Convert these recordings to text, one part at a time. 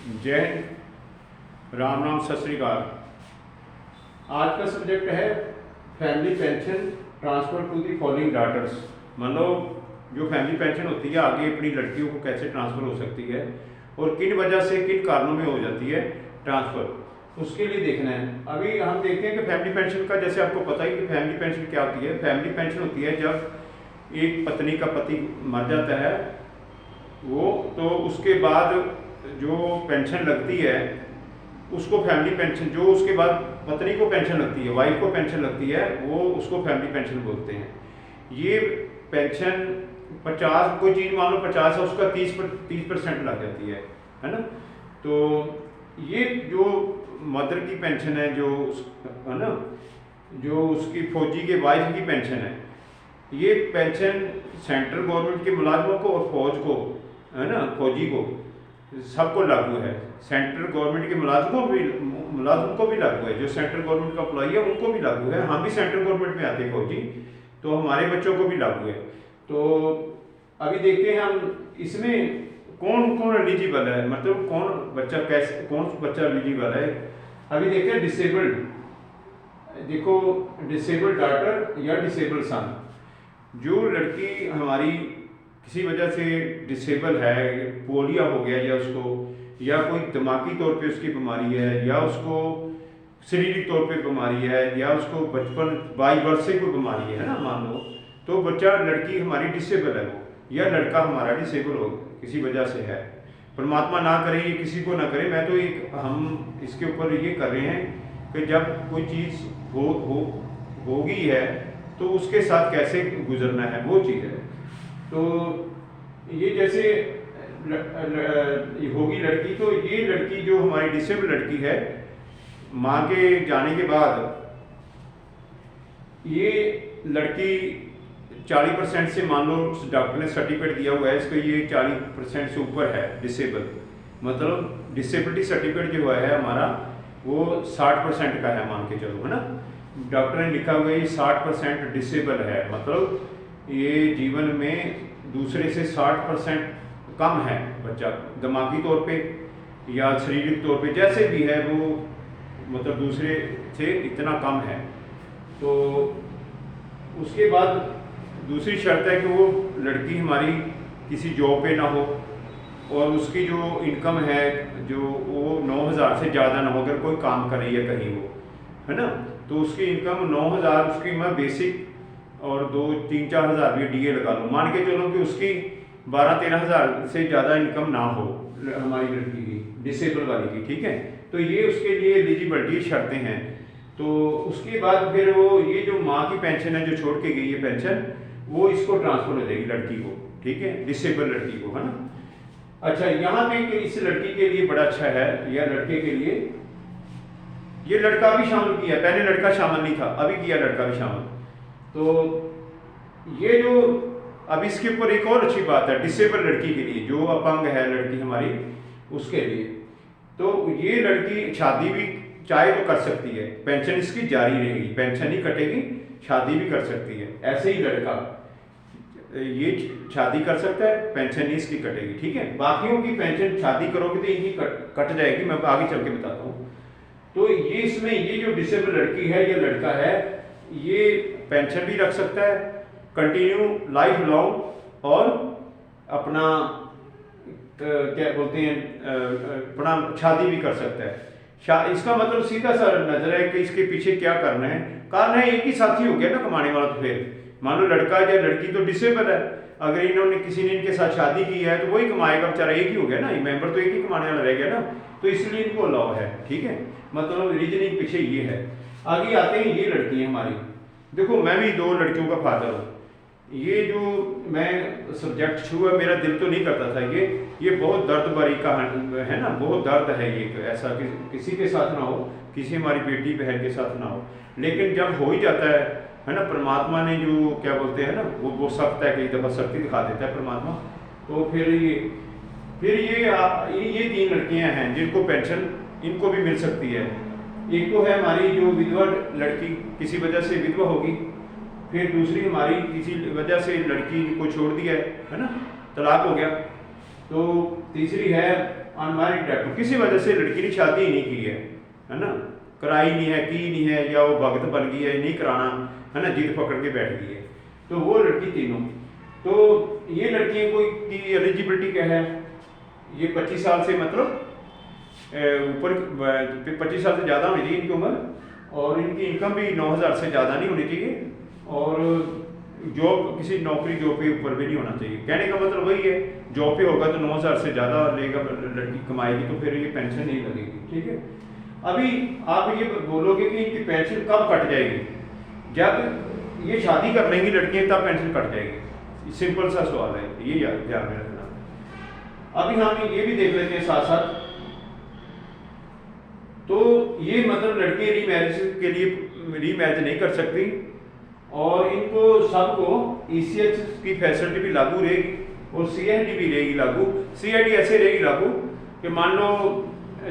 जय हिंद, राम राम, सत श्री अकाल। आज का सब्जेक्ट है family pension transfer to the following daughters. मतलब जो फैमिली पेंशन होती है आगे अपनी लड़कियों को कैसे ट्रांसफ़र हो सकती है और किन वजह से किन कारणों में हो जाती है ट्रांसफ़र, उसके लिए देखना है। अभी हम देखते हैं कि फैमिली पेंशन का, जैसे आपको पता ही कि फैमिली पेंशन क्या होती है। फैमिली पेंशन होती है जब एक पत्नी का पति मर जाता है वो, तो उसके बाद जो पेंशन लगती है उसको फैमिली पेंशन, जो उसके बाद पत्नी को पेंशन लगती है, वाइफ को पेंशन लगती है, वो उसको फैमिली पेंशन बोलते हैं। ये पेंशन 50, कोई चीज़ मान लो 50 है, उसका 30% लग जाती है ना। तो ये जो मदर की पेंशन है, जो है ना, जो उसकी फौजी के वाइफ की पेंशन है, ये पेंशन सेंट्रल गवर्नमेंट के मुलाजमों को और फौज को, है ना, फौजी को, सबको लागू है। सेंट्रल गवर्नमेंट के मुलाजमों को भी लागू है। जो सेंट्रल गवर्नमेंट का एम्प्लॉई है उनको भी लागू है। हम भी सेंट्रल गवर्नमेंट में आते हैं फौजी, तो हमारे बच्चों को भी लागू है। तो अभी देखते हैं हम इसमें कौन कौन एलिजिबल है, मतलब कौन बच्चा एलिजिबल है। अभी देखते हैं डिसेबल्ड। देखो, डिसेबल्ड डॉटर या डिसेबल्ड सन, जो लड़की हमारी किसी वजह से डिसेबल है, पोलियो हो गया या उसको, या कोई दिमागी तौर पे उसकी बीमारी है, या उसको शारीरिक तौर पे बीमारी है, या उसको बचपन बाई बर्थ से कोई बीमारी है ना, मान लो, तो बच्चा, लड़की हमारी डिसेबल है वो, या लड़का हमारा डिसेबल हो किसी वजह से है। परमात्मा ना करे ये किसी को ना करे। मैं तो हम इसके ऊपर ये कर रहे हैं कि जब कोई चीज़ होगी है तो उसके साथ कैसे गुजरना है, वो चीज़ है। तो ये जैसे होगी लड़की, तो ये लड़की जो हमारी डिसेबल लड़की है, माँ के जाने के बाद ये लड़की 40% से, मान लो डॉक्टर ने सर्टिफिकेट दिया हुआ है इसको, ये 40% से ऊपर है डिसेबल, मतलब डिसेबिलिटी सर्टिफिकेट जो है हमारा वो 60% का है, मान के चलो, है ना। डॉक्टर ने लिखा हुआ है ये 60% डिसेबल है, मतलब ये जीवन में दूसरे से 60% कम है बच्चा, दिमागी तौर पे या शारीरिक तौर पे, जैसे भी है वो, मतलब दूसरे से इतना कम है। तो उसके बाद दूसरी शर्त है कि वो लड़की हमारी किसी जॉब पे ना हो, और उसकी जो इनकम है जो वो 9,000 से ज़्यादा ना हो। अगर कोई काम कर रही है कहीं वो, है ना, तो उसकी इनकम 9,000, उसकी मैं बेसिक और 2-3-4 हज़ार भी डीए लगा लूँ, मान के चलो कि उसकी 12-13 हज़ार से ज़्यादा इनकम ना हो हमारी लड़की की, डिसेबल वाली की, ठीक है। तो ये उसके लिए एलिजिबिलिटी शर्तें हैं। तो उसके बाद फिर वो, ये जो माँ की पेंशन है जो छोड़ के गई है पेंशन, वो इसको ट्रांसफर हो जाएगी लड़की को, ठीक है, डिसेबल लड़की को, है ना। अच्छा, यहाँ पे कि इस लड़की के लिए बड़ा अच्छा है, या लड़के के लिए, ये लड़का भी शामिल किया, पहले लड़का शामिल नहीं था, अभी किया लड़का भी शामिल। तो ये जो, अब इसके ऊपर एक और अच्छी बात है डिसेबल लड़की के लिए, जो अपंग है लड़की हमारी, उसके लिए, तो ये लड़की शादी भी चाहे तो कर सकती है, पेंशन इसकी जारी रहेगी, पेंशन ही कटेगी, शादी भी कर सकती है। ऐसे ही लड़का ये शादी कर सकता है, पेंशन ही इसकी कटेगी, ठीक है। बाकियों की पेंशन शादी करोगे तो इनकी कट जाएगी, मैं आगे चल के बताता हूँ। तो ये इसमें, ये जो डिसेबल लड़की है या लड़का है, ये पेंशन भी रख सकता है कंटिन्यू लाइफ लॉन्ग, और अपना क्या बोलते हैं, अपना शादी भी कर सकता है। इसका मतलब सीधा सा नजर है कि इसके पीछे क्या करना है। कारण है एक ही साथी हो गया ना कमाने वाला। तो फिर मान लो लड़का या लड़की तो डिसेबल है, अगर इन्होंने किसी ने इनके साथ शादी की है तो वही कमाएगा, बेचारा एक ही हो गया ना, मेंबर तो एक ही कमाने वाला रह गया ना, तो इसलिए इनको अलाउ है, ठीक है। मतलब रीजनिंग पीछे ये है। आगे आते हैं ये लड़की है हमारी। देखो, मैं भी 2 लड़कियों का फादर हूँ। ये जो मैं सब्जेक्ट छुआ, मेरा दिल तो नहीं करता था, ये बहुत दर्द भरी कहानी है ना, बहुत दर्द है ये, ऐसा कि किसी के साथ ना हो, किसी हमारी बेटी बहन के साथ ना हो, लेकिन जब हो ही जाता है ना, परमात्मा ने जो क्या बोलते हैं ना, वो सख्त है, कई दफ़ा सख्ती दिखा देता है परमात्मा। तो फिर ये 3 लड़कियां हैं जिनको पेंशन इनको भी मिल सकती है। एक तो है हमारी जो विधवा लड़की, किसी वजह से विधवा होगी, फिर दूसरी हमारी किसी वजह से लड़की को छोड़ दिया है ना, तलाक हो गया, तो तीसरी है अनमैरिड डेथ, किसी वजह से लड़की ने शादी ही नहीं की है ना, कराई नहीं है, की नहीं है, या वो भगत बन गई है नहीं कराना, है ना, जिद पकड़ के बैठ गई है, तो वो लड़की तीनों। तो ये लड़कियां कोई की एलिजिबिलिटी क्या है, ये 25 साल से मतलब ऊपर 25 साल से ज़्यादा होनी चाहिए इनकी उम्र, और इनकी इनकम भी 9,000 से ज़्यादा नहीं होनी चाहिए, और जॉब किसी नौकरी जॉब के ऊपर भी नहीं होना चाहिए। कहने का मतलब वही है, जॉब पे होगा तो 9,000 से ज़्यादा लेगा लड़की कमाएगी तो फिर ये पेंशन नहीं लगेगी, ठीक है। अभी आप ये बोलोगे कि इनकी पेंशन कब कट जाएगी, जब ये शादी कर लेंगी लड़कियां तब पेंशन कट जाएगी, सिंपल सा सवाल है, ये ध्यान में रखना। अभी हम ये भी देख लेते हैं साथ साथ, तो ये मतलब लड़कियां रीमैरिज के लिए रीमैरिज नहीं कर सकती, और इनको सबको ECH की फैसिलिटी भी लागू रहेगी, और CID भी रहेगी लागू। CID ऐसे रहेगी लागू कि मान लो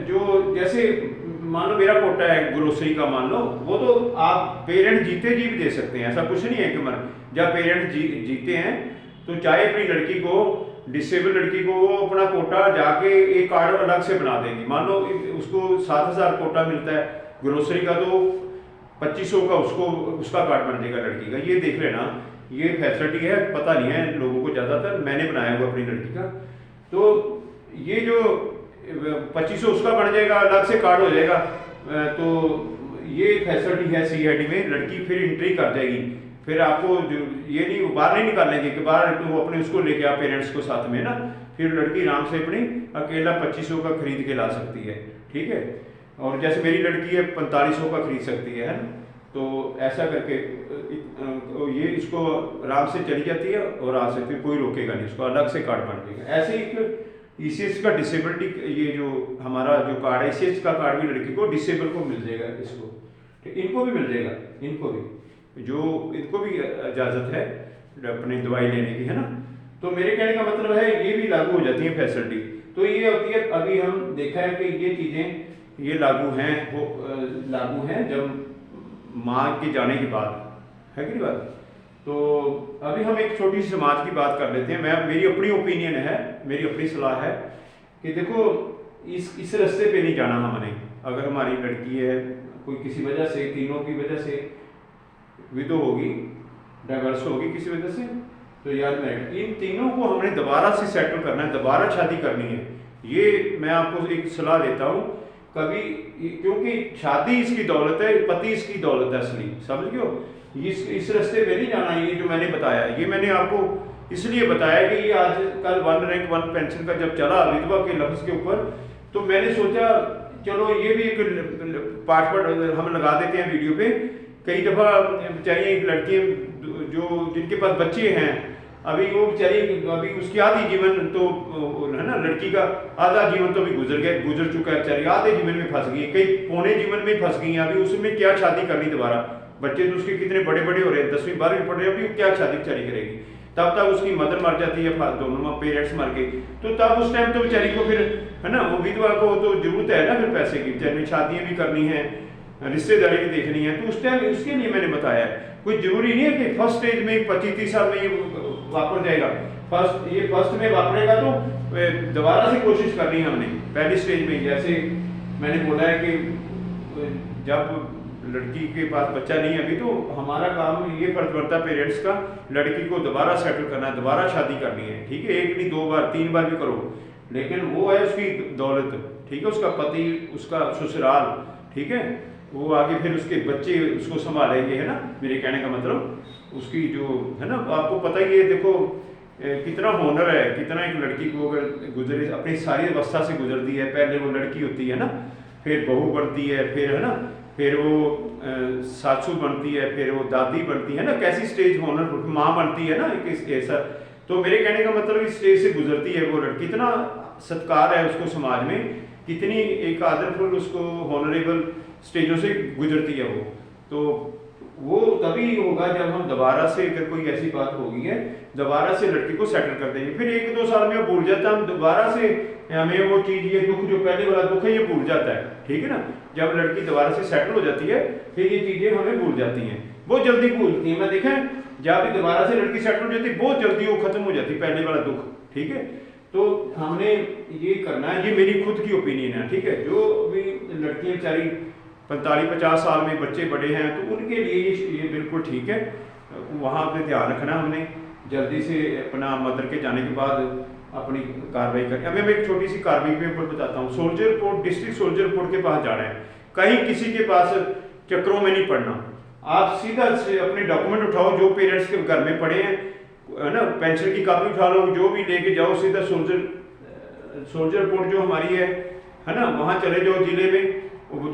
जो जैसे मान लो मेरा कोटा है ग्रोसरी का, मान लो वो तो आप पेरेंट जीते जी भी दे सकते हैं, ऐसा कुछ नहीं है कि जब पेरेंट जीते हैं तो चाहे अपनी लड़की को, डिसेबल लड़की को, वो अपना कोटा जाके एक कार्ड अलग से बना देंगी। मान लो उसको 7,000 कोटा मिलता है ग्रोसरी का, तो 2500 का उसको उसका कार्ड बन जाएगा लड़की का। ये देख लेना, ये फैसिलिटी है, पता नहीं है लोगों को, ज़्यादातर मैंने बनाया हुआ अपनी लड़की का। तो ये जो 2500 उसका बन जाएगा, अलग से कार्ड हो जाएगा, तो ये फैसिलिटी है CID में। लड़की फिर एंट्री कर जाएगी, फिर आपको जो ये नहीं बाहर नहीं निकालेंगे कि बाहर तो अपने उसको लेके आप पेरेंट्स को साथ में ना, फिर लड़की आराम से अपनी अकेला 2500 का खरीद के ला सकती है, ठीक है। और जैसे मेरी लड़की है 4500 का खरीद सकती है ना, तो ऐसा करके ये इसको आराम से चली जाती है और आ सकती है, कोई रोकेगा नहीं, उसको अलग से कार्ड बन जाएगा। ऐसे एक ECH का डिसेबिलिटी, ये जो हमारा जो कार्ड है ECH का कार्ड भी लड़की को डिसेबल को मिल जाएगा, इसको इनको भी मिल जाएगा, इनको भी इजाज़त है अपनी दवाई लेने की, है ना। तो मेरे कहने का मतलब है ये भी लागू हो जाती है फैसिलिटी। तो ये होती है, अभी हम देखा है कि ये चीज़ें ये लागू हैं जब माँ के जाने के बाद, है कि नहीं बात। तो अभी हम एक छोटी सी समाज की बात कर लेते हैं। मेरी अपनी ओपिनियन है, मेरी अपनी सलाह है कि देखो इस रास्ते पे नहीं जाना हमने। अगर हमारी लड़की है कोई किसी वजह से, तीनों की वजह से विधवा होगी, डाइवर्स होगी किसी वजह से, तो याद में इन तीनों को हमने दोबारा से सेटल करना है, दोबारा शादी करनी है। ये मैं आपको एक सलाह देता हूँ कभी, क्योंकि शादी इसकी दौलत है, पति इसकी दौलत है असली, समझ गए। इस रास्ते में नहीं जाना। ये जो मैंने बताया, ये मैंने आपको इसलिए बताया कि ये आज कल 1 रैंक 1 पेंशन का जब चला विधवा के लफ्ज़ के ऊपर, तो मैंने सोचा चलो ये भी एक पार्ट हम लगा देते हैं वीडियो पे। कई दफ़ा बेचारी लड़कियाँ जो जिनके पास बच्चे हैं, अभी वो बेचारी अभी उसकी आधी जीवन तो है ना, लड़की का आधा जीवन तो भी गुजर चुका है, बेचारी आधे जीवन में फंस गई है, कई पौने जीवन में फंस गई हैं। अभी उसमें क्या शादी करनी दोबारा, बच्चे तो उसके कितने बड़े बड़े हो रहे हैं, 10वीं 12वीं पढ़ रहे हैं, अभी क्या शादी बेचारी करेगी। तब तक उसकी मदर मर जाती है, दोनों पेरेंट्स मर गए, तो तब उस टाइम तो बेचारी को फिर है ना, वो विधवा को तो जरूरत है ना फिर पैसे की, बेचारी शादियाँ भी करनी है, रिश्तेदारी भी देखनी है, तो उस टाइम उसके लिए मैंने बताया। कोई जरूरी नहीं है कि फर्स्ट स्टेज में 25-30 साल में ये वापर जाएगा। फर्स्ट में वापरेगा तो दोबारा से कोशिश करनी है हमने पहली स्टेज में। जैसे मैंने बोला है कि जब लड़की के पास बच्चा नहीं है अभी, तो हमारा काम ये फर्ज बनता है पेरेंट्स का, लड़की को दोबारा सेटल करना है, दोबारा शादी करनी है, ठीक है। 1 नहीं 2 बार 3 बार भी करो, लेकिन वो है उसकी दौलत, ठीक है, उसका पति, उसका ससुराल, ठीक है, वो आगे फिर उसके बच्चे उसको संभालेंगे, है ना। मेरे कहने का मतलब उसकी जो है ना, आपको पता ही है, देखो कितना होनर है, कितना एक लड़की को अगर गुजरे अपनी सारी अवस्था से गुजरती है, पहले वो लड़की होती है ना, फिर बहू बनती है, फिर है ना, फिर वो सासू बनती है, फिर वो दादी बनती है ना, कैसी स्टेज होनर माँ बनती है ना, एक ऐसा। तो मेरे कहने का मतलब इस स्टेज से गुजरती है वो लड़की, कितना सत्कार है उसको समाज में, कितनी एक आदरफुल उसको हॉनरेबल स्टेजों से गुजरती है वो। तो वो तभी होगा जब हम दोबारा से, अगर कोई ऐसी बात होगी है, दोबारा से लड़की को सेटल कर देंगे। फिर 1-2 साल में वो भूल जाता है, हम दोबारा से हमें वो चीज़, ये दुख जो पहले वाला दुख है ये भूल जाता है, ठीक है ना। जब लड़की दोबारा से सेटल हो जाती है फिर ये चीज़ें हमें भूल जाती हैं, बहुत जल्दी भूलती हैं। मैं देखें जब भी दोबारा से लड़की सेटल हो जाती है बहुत जल्दी वो खत्म हो जाती है पहले वाला दुख, ठीक है। तो हमने ये करना है, ये मेरी खुद की ओपिनियन है, ठीक है। जो भी लड़कियां बेचारी 45-50 साल में बच्चे बड़े हैं तो उनके लिए ये बिल्कुल ठीक है, वहाँ पे ध्यान रखना हमने, जल्दी से अपना मदर के जाने के बाद अपनी कार्रवाई करें। अब मैं एक छोटी सी कार्रवाई के ऊपर बताता हूँ। Soldier court, district soldier court के पास जाना है, कहीं किसी के पास चक्रों में नहीं पड़ना। आप सीधा से अपने डॉक्यूमेंट उठाओ जो पेरेंट्स के घर में पड़े हैं, है ना, पेंशन की कापी उठा लो, जो भी लेके जाओ, सीधा सोल्जर कोर्ट जो हमारी है ना, वहाँ चले जाओ जिले में।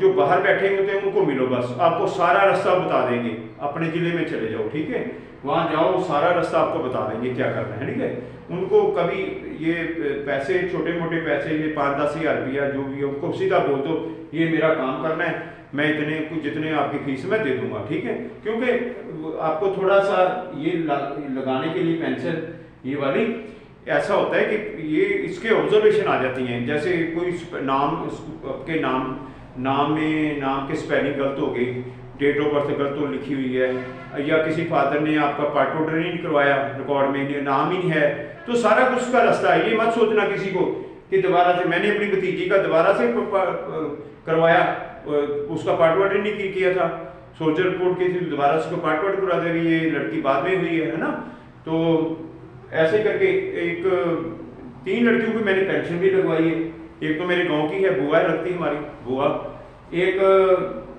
जो बाहर बैठे होते हैं उनको मिलो, बस आपको सारा रास्ता बता देंगे। अपने ज़िले में चले जाओ, ठीक है, वहाँ जाओ, सारा रास्ता आपको बता देंगे क्या करना है, ठीक है। उनको कभी ये पैसे, छोटे मोटे पैसे, ये 5-10 हज़ार रुपया जो भी है, उनको सीधा बोल दो ये मेरा काम करना है, मैं इतने कुछ जितने आपकी फीस मैं दे दूंगा, ठीक है। क्योंकि आपको थोड़ा सा ये लगाने के लिए पेंशन ये वाली ऐसा होता है कि ये इसके ऑब्जर्वेशन आ जाती हैं, जैसे कोई नाम के नाम के स्पेलिंग गलत हो गई, डेट ऑफ बर्थ गलत तो लिखी हुई है, या किसी फादर ने आपका पार्ट ऑर्डर नहीं करवाया, रिकॉर्ड में नाम ही नहीं है, तो सारा कुछ उसका रास्ता है। ये मत सोचना किसी को कि दोबारा से मैंने अपनी भतीजी का दोबारा से करवाया, उसका पार्ट ऑर्डर नहीं किया था, सोल्जर रिपोर्ट की थी, दोबारा उसको पार्ट ऑर्डर करा देगी, ये लड़की बाद में हुई है ना। तो ऐसे करके 3 लड़कियों की मैंने पेंशन भी लगवाई है। एक तो मेरे गांव की है, बुआ लगती हमारी बुआ। एक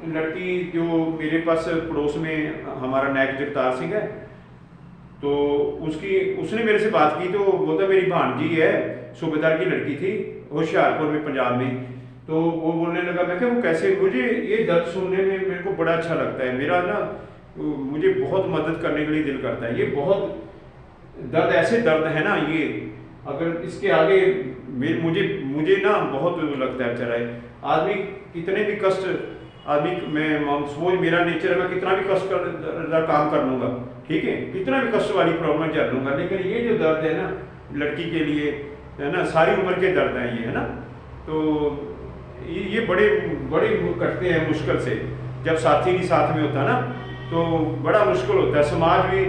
लड़की जो मेरे पास पड़ोस में हमारा नायक जगतार सिंह है, तो उसने मेरे से बात की, तो बोलता मेरी भांजी है, सूबेदार की लड़की थी, होशियारपुर में, पंजाब में। तो वो बोलने लगा, मैं क्या वो कैसे, मुझे ये दर्द सुनने में मेरे को बड़ा अच्छा लगता है, मेरा ना मुझे बहुत मदद करने के लिए दिल करता है। ये बहुत दर्द, ऐसे दर्द है ना ये, अगर इसके आगे मुझे ना बहुत लगता है बेचारा आदमी, कितने भी कष्ट आदमी, मैं सोच मेरा नेचर है, मैं कितना भी कष्ट काम कर लूँगा, ठीक है, कितना भी कष्ट वाली प्रॉब्लम झेल लूँगा, लेकिन ये जो दर्द है ना लड़की के लिए, है ना, सारी उम्र के दर्द हैं ये, है ना। तो ये बड़े कटते हैं मुश्किल से, जब साथी नहीं साथ में होता ना, तो बड़ा मुश्किल होता है, समाज भी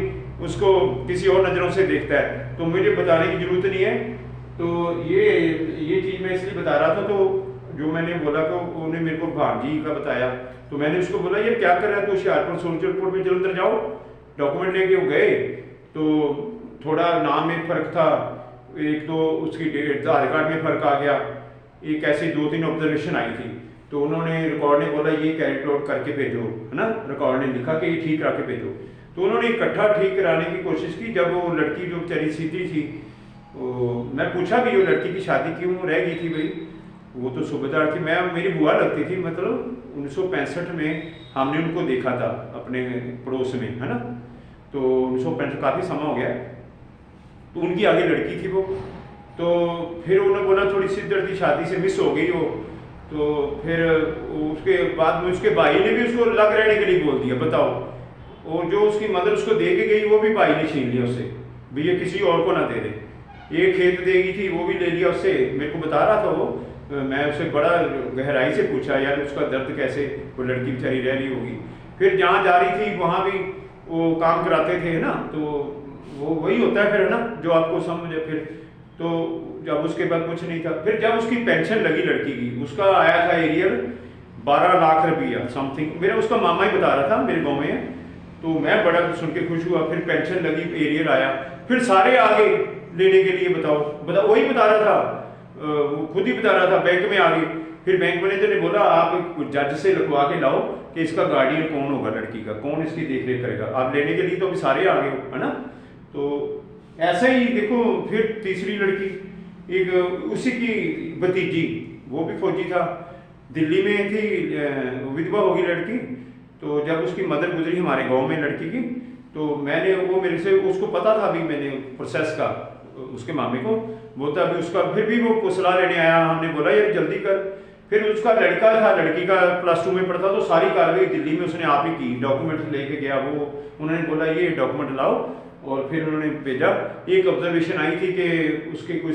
उसको किसी और नज़रों से देखता है। तो मुझे बताने की ज़रूरत नहीं है। तो ये चीज़ मैं इसलिए बता रहा था। तो जो मैंने बोला कि उन्होंने मेरे को भांजी का बताया, तो मैंने उसको बोला ये क्या कर रहा है, तो होशियारपुर सोल्जर कोर्ट में जलंधर जाओ, डॉक्यूमेंट लेके वो गए, तो थोड़ा नाम में फ़र्क था, एक तो उसकी डेट आधार कार्ड में फ़र्क आ गया, एक ऐसी 2-3 ऑब्जर्वेशन आई थी। तो उन्होंने रिकॉर्ड ने बोला ये कैरेट आउट करके भेजो, है ना, रिकॉर्ड ने लिखा कि ये ठीक करा के भेजो। तो उन्होंने इकट्ठा ठीक कराने की कोशिश की। जब वो लड़की जो बेचारी सीधी थी, मैं पूछा भी वो लड़की की शादी क्यों रह गई थी भाई, वो तो सूबेदार थी, मेरी बुआ लगती थी, मतलब 1965 में हमने उनको देखा था अपने पड़ोस में, है ना। तो 1965 काफ़ी समय हो गया, तो उनकी आगे लड़की थी वो। तो फिर उन्होंने बोला थोड़ी सी दर्दी शादी से मिस हो गई हो, तो फिर उसके बाद में उसके भाई ने भी उसको लग रहने के लिए बोल दिया, बताओ। और जो उसकी मदर उसको दे के गई, वो भी भाई ने छीन लिया उससे, भैया किसी और को ना दे दे। एक खेत देगी थी, वो भी ले लिया उससे। मेरे को बता रहा था वो, मैं उससे बड़ा गहराई से पूछा यार उसका दर्द कैसे, वो लड़की बेचारी रह रही होगी। फिर जहाँ जा रही थी वहाँ भी वो काम कराते थे ना, तो वो वही होता है फिर, है ना, जो आपको समझे। फिर तो जब उसके बाद कुछ नहीं था, फिर जब उसकी पेंशन लगी लड़की की, उसका आया था एरियर 12 लाख रुपया समथिंग, मेरा उसका मामा ही बता रहा था, मेरे गाँव में। तो मैं बड़ा सुन के खुश हुआ। फिर पेंशन लगी, एरियर आया, फिर सारे आगे लेने के लिए, बताओ वही बता रहा था, वो खुद ही बता रहा था, बैंक में आ गई। फिर बैंक मैनेजर ने बोला आप जज से लिखवा के लाओ कि इसका गार्डियन कौन होगा लड़की का, कौन इसकी देख रेख करेगा। आप लेने के लिए तो अभी सारे आ गए हो, है ना। तो ऐसा ही देखो, फिर तीसरी लड़की, एक उसी की भतीजी, वो भी फौजी था, दिल्ली में थी, विधवा होगी लड़की। तो जब उसकी मदर गुजरी हमारे गांव में लड़की की, तो मैंने वो मेरे से, उसको पता था अभी मैंने प्रोसेस का, उसके मामे को बोलता अभी उसका, फिर भी वो सलाह लेने आया। हमने बोला यार जल्दी कर। फिर उसका लड़का था, लड़की का +2 में पढ़ता, तो सारी कार्रवाई दिल्ली में उसने आप ही की, डॉक्यूमेंट लेके गया वो, उन्होंने बोला ये डॉक्यूमेंट लाओ, और फिर उन्होंने भेजा। एक ऑब्जर्वेशन आई थी कि उसके कुछ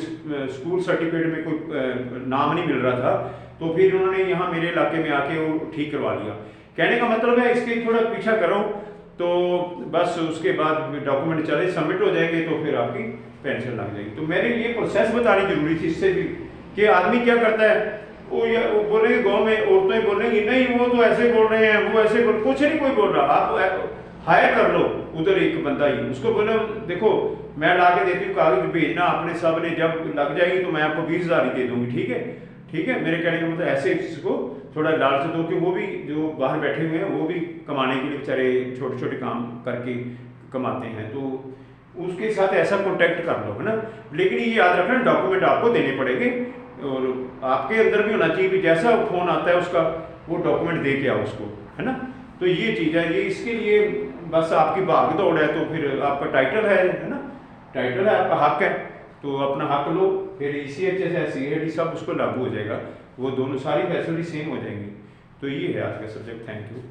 स्कूल सर्टिफिकेट में कोई नाम नहीं मिल रहा था, तो फिर उन्होंने यहाँ मेरे इलाके में आके वो ठीक करवा लिया। कहने का मतलब है इसके थोड़ा पीछा करो तो बस उसके बाद डॉक्यूमेंट चले सबमिट हो जाएंगे तो फिर आपकी पेंशन लग जाएगी। तो मैंने ये प्रोसेस बतानी जरूरी थी इससे भी कि आदमी क्या करता है, वो बोलेंगे गाँव में औरतें बोलेंगी नहीं वो तो ऐसे बोल रहे हैं, वो ऐसे बोल, कुछ नहीं कोई बोल रहा। आप हायर कर लो उधर एक बंदा ही, उसको बोले देखो मैं ला के देती हूँ कागज भेजना अपने सब ने, जब लग जाएगी तो मैं आपको 20,000 ही दे दूंगी, ठीक है ठीक है। मेरे कहने का मतलब ऐसे इसको थोड़ा लालच दो कि वो भी जो बाहर बैठे हुए हैं वो भी कमाने के लिए बेचारे छोटे छोटे काम करके कमाते हैं, तो उसके साथ ऐसा कॉन्टैक्ट कर लो, है ना। लेकिन ये याद रखना डॉक्यूमेंट आपको देने पड़ेंगे और आपके अंदर भी होना चाहिए कि जैसा फोन आता है उसका वो डॉक्यूमेंट दे के आओ उसको, है ना। तो ये चीज़ है, ये इसके लिए बस आपकी भाग दौड़ है, तो फिर आपका टाइटल है ना, टाइटल है आपका हक है, तो अपना हक लो, फिर ECHS है CAD सब उसको लागू हो जाएगा, वो दोनों सारी फैसिलिटी सेम हो जाएंगी। तो ये है आज का सब्जेक्ट। Thank you.